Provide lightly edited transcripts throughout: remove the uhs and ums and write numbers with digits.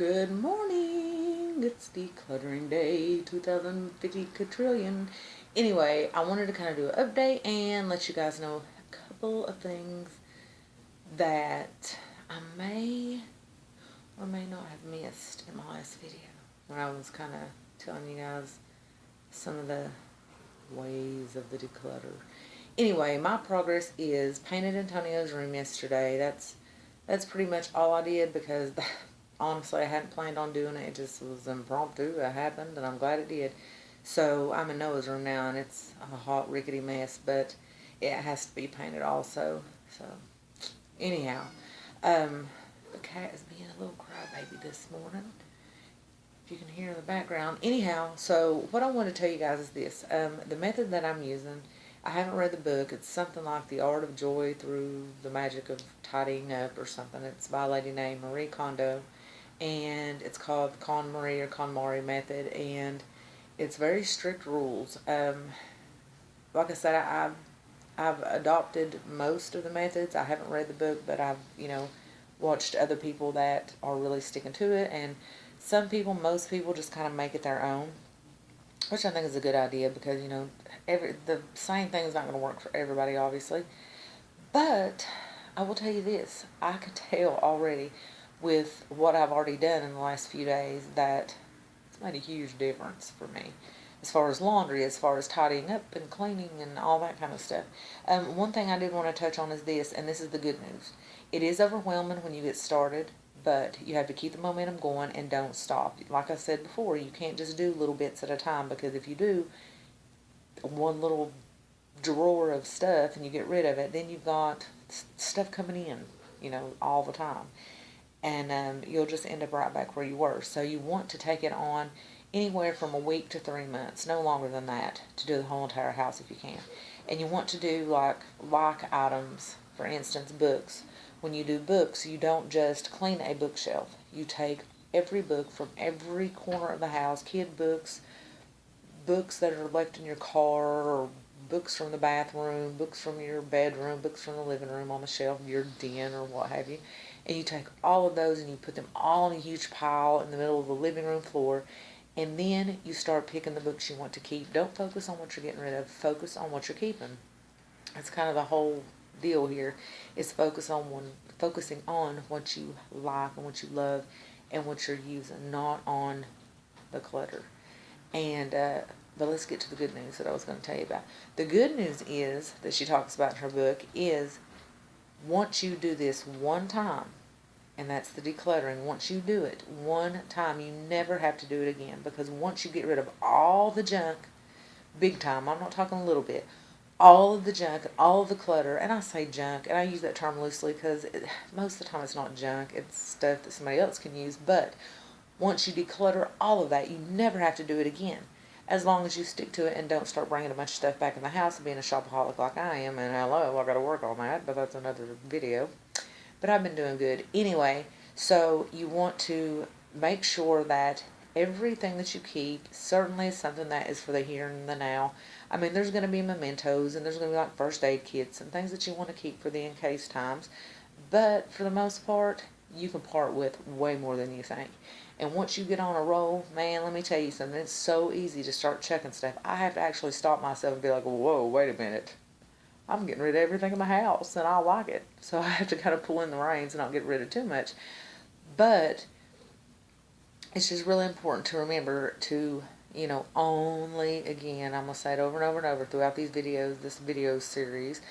Good morning. It's decluttering day 2050 quadrillion. Anyway, I wanted to kind of do an update and let you guys know a couple of things that I may or may not have missed in my last video when I was kind of telling you guys some of the ways of the declutter. Anyway, my progress is painted Antonio's room yesterday. That's pretty much all I did because honestly I hadn't planned on doing it. It just was impromptu. It happened and I'm glad it did. So I'm in Noah's room now and it's a hot rickety mess, but it has to be painted also. So anyhow, the cat is being a little crybaby this morning, if you can hear in the background. Anyhow, so what I want to tell you guys is this. The method that I'm using, I haven't read the book. It's something like The Art of Joy Through the Magic of Tidying Up or something. It's by a lady named Marie Kondo, and it's called the Konmari or Konmari method, and it's very strict rules. Like I said, I've adopted most of the methods. I haven't read the book, but I've, watched other people that are really sticking to it, and most people just kind of make it their own, which I think is a good idea because, the same thing is not going to work for everybody, obviously. But I will tell you this, I can tell already with what I've already done in the last few days that it's made a huge difference for me. As far as laundry, as far as tidying up and cleaning and all that kind of stuff. One thing I did want to touch on is this, and this is the good news. It is overwhelming when you get started, but you have to keep the momentum going and don't stop. Like I said before, you can't just do little bits at a time, because if you do one little drawer of stuff and you get rid of it, then you've got stuff coming in, all the time. And you'll just end up right back where you were. So you want to take it on anywhere from a week to 3 months, no longer than that, to do the whole entire house if you can. And you want to do like items, for instance, books. When you do books, you don't just clean a bookshelf. You take every book from every corner of the house, kid books, books that are left in your car, or books from the bathroom, books from your bedroom, books from the living room on the shelf, your den, or what have you. And you take all of those and you put them all in a huge pile in the middle of the living room floor. And then you start picking the books you want to keep. Don't focus on what you're getting rid of. Focus on what you're keeping. That's kind of the whole deal here, is focusing on what you like and what you love and what you're using, not on the clutter. And but let's get to the good news that I was going to tell you about. The good news is that she talks about in her book is, once you do this one time, and that's the decluttering, once you do it one time, you never have to do it again, because once you get rid of all the junk, big time, I'm not talking a little bit, all of the junk, all of the clutter, and I say junk, and I use that term loosely because most of the time it's not junk, it's stuff that somebody else can use, but once you declutter all of that, you never have to do it again, as long as you stick to it and don't start bringing a bunch of stuff back in the house and being a shopaholic like I am. And hello, I got to work on that, but that's another video. But I've been doing good. Anyway, so you want to make sure that everything that you keep certainly is something that is for the here and the now. I mean, there's going to be mementos, and there's going to be like first aid kits and things that you want to keep for the in case times. But for the most part, you can part with way more than you think. And once you get on a roll, man, let me tell you something. It's so easy to start checking stuff. I have to actually stop myself and be like, whoa, wait a minute. I'm getting rid of everything in my house, and I like it. So I have to kind of pull in the reins and not get rid of too much. But it's just really important to remember to, only, again, I'm going to say it over and over and over throughout these videos, this video series,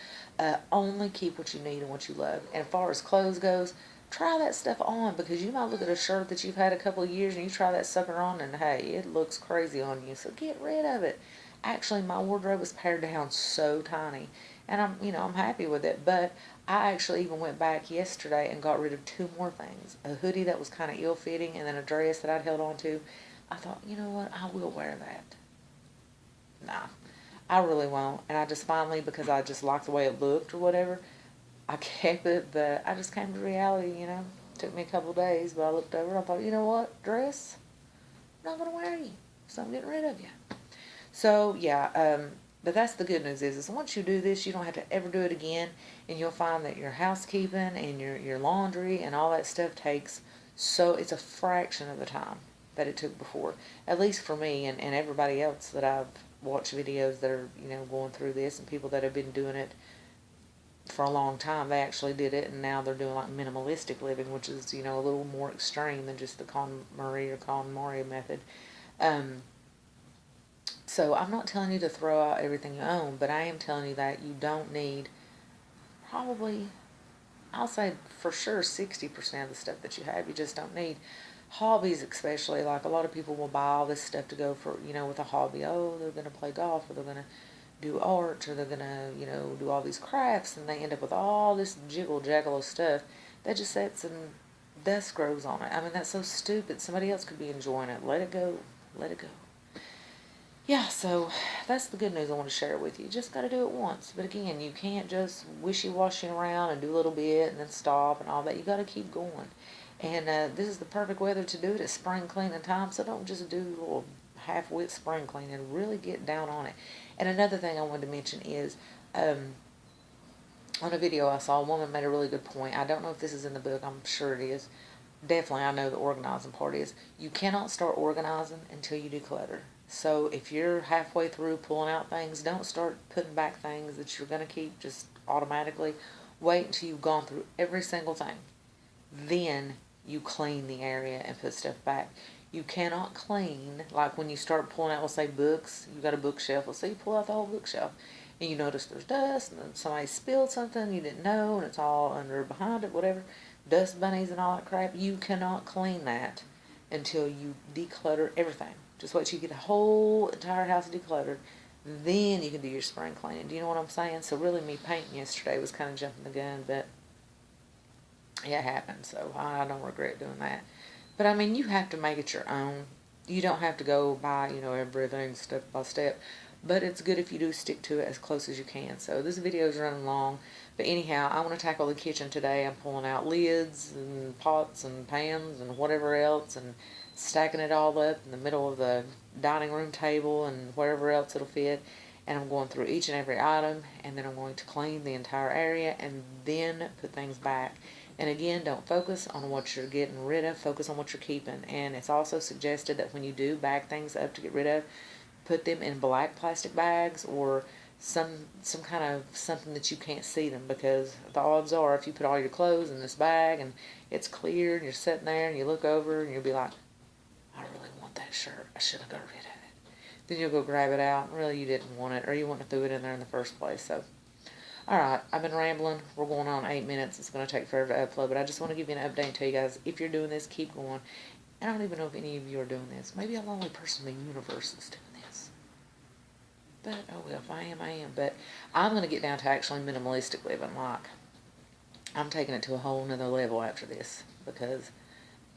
only keep what you need and what you love. And as far as clothes goes, try that stuff on, because you might look at a shirt that you've had a couple of years and you try that sucker on and hey, it looks crazy on you, so get rid of it. Actually, my wardrobe is pared down so tiny, and I'm happy with it, but I actually even went back yesterday and got rid of 2 more things. A hoodie that was kind of ill-fitting, and then a dress that I'd held on to. I thought, you know what, I will wear that. Nah, I really won't. And I just finally, because I just liked the way it looked or whatever, I kept it, but I just came to reality, It took me a couple of days, but I looked over and I thought, you know what, dress, I'm not going to wear you, so I'm getting rid of you. So, yeah, but that's the good news is once you do this, you don't have to ever do it again, and you'll find that your housekeeping and your laundry and all that stuff takes So it's a fraction of the time that it took before, at least for me and everybody else that I've watched videos that are, going through this, and people that have been doing it for a long time. They actually did it, and now they're doing like minimalistic living, which is, a little more extreme than just the Konmari method. Um, so I'm not telling you to throw out everything you own, but I am telling you that you don't need probably, I'll say for sure 60% of the stuff that you have, you just don't need. Hobbies especially, like a lot of people will buy all this stuff to go for, with a hobby. Oh, they're going to play golf, or they're going to do art, or they're going to, do all these crafts, and they end up with all this jiggle-jaggle stuff that just sits and dust grows on it. I mean, that's so stupid. Somebody else could be enjoying it. Let it go. Let it go. Yeah, so that's the good news I want to share with you. You just got to do it once. But again, you can't just wishy-washy around and do a little bit and then stop and all that. You got to keep going. And this is the perfect weather to do it. It's spring cleaning time, so don't just do a little half-wit spring cleaning. Really get down on it. And another thing I wanted to mention is, on a video I saw, a woman made a really good point. I don't know if this is in the book. I'm sure it is. Definitely, I know the organizing part is. You cannot start organizing until you declutter. So if you're halfway through pulling out things, don't start putting back things that you're going to keep just automatically. Wait until you've gone through every single thing. Then you clean the area and put stuff back. You cannot clean, like when you start pulling out, let's say books, you got a bookshelf, let's say you pull out the whole bookshelf, and you notice there's dust, and then somebody spilled something you didn't know, and it's all under behind it, whatever, dust bunnies and all that crap. You cannot clean that until you declutter everything. Just wait till you get the whole entire house decluttered, then you can do your spring cleaning. Do you know what I'm saying? So really, me painting yesterday was kind of jumping the gun, but it happened, so I don't regret doing that. But I mean, you have to make it your own. You don't have to go by, everything step by step. But it's good if you do stick to it as close as you can. So this video is running long. But anyhow, I want to tackle the kitchen today. I'm pulling out lids and pots and pans and whatever else, and stacking it all up in the middle of the dining room table and wherever else it'll fit. And I'm going through each and every item, and then I'm going to clean the entire area and then put things back. And again, don't focus on what you're getting rid of, focus on what you're keeping. And it's also suggested that when you do bag things up to get rid of, put them in black plastic bags, or some kind of something that you can't see them, because the odds are if you put all your clothes in this bag and it's clear and you're sitting there and you look over and you'll be like, I really want that shirt, I should have got rid of it. Then you'll go grab it out and really you didn't want it, or you wouldn't have threw it in there in the first place. So alright, I've been rambling. We're going on 8 minutes. It's going to take forever to upload, but I just want to give you an update and tell you guys, if you're doing this, keep going. And I don't even know if any of you are doing this. Maybe I'm the only person in the universe that's doing this. But, oh well, if I am, I am. But I'm going to get down to actually minimalistic living. Like, I'm taking it to a whole nother level after this, because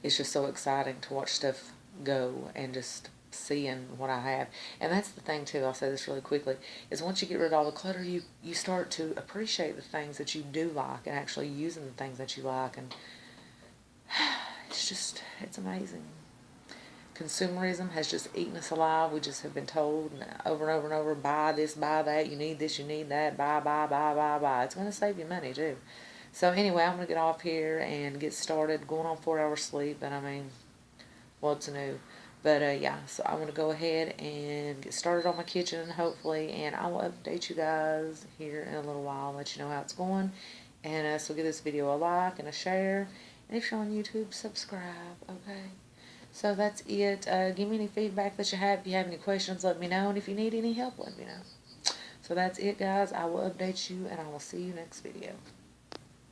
it's just so exciting to watch stuff go and just seeing what I have. And that's the thing too, I'll say this really quickly, is once you get rid of all the clutter, you start to appreciate the things that you do like, and actually using the things that you like. And it's amazing. Consumerism has just eaten us alive. We just have been told over and over and over, buy this, buy that, you need this, you need that, buy, buy, buy, buy, buy. It's going to save you money too. So anyway, I'm going to get off here and get started, going on 4 hours sleep, and I mean, what's new? But yeah, so I'm going to go ahead and get started on my kitchen, hopefully, and I will update you guys here in a little while, let you know how it's going. And so give this video a like and a share, and if you're on YouTube, subscribe, okay? So that's it. Give me any feedback that you have. If you have any questions, let me know, and if you need any help, let me know. So that's it, guys. I will update you, and I will see you next video.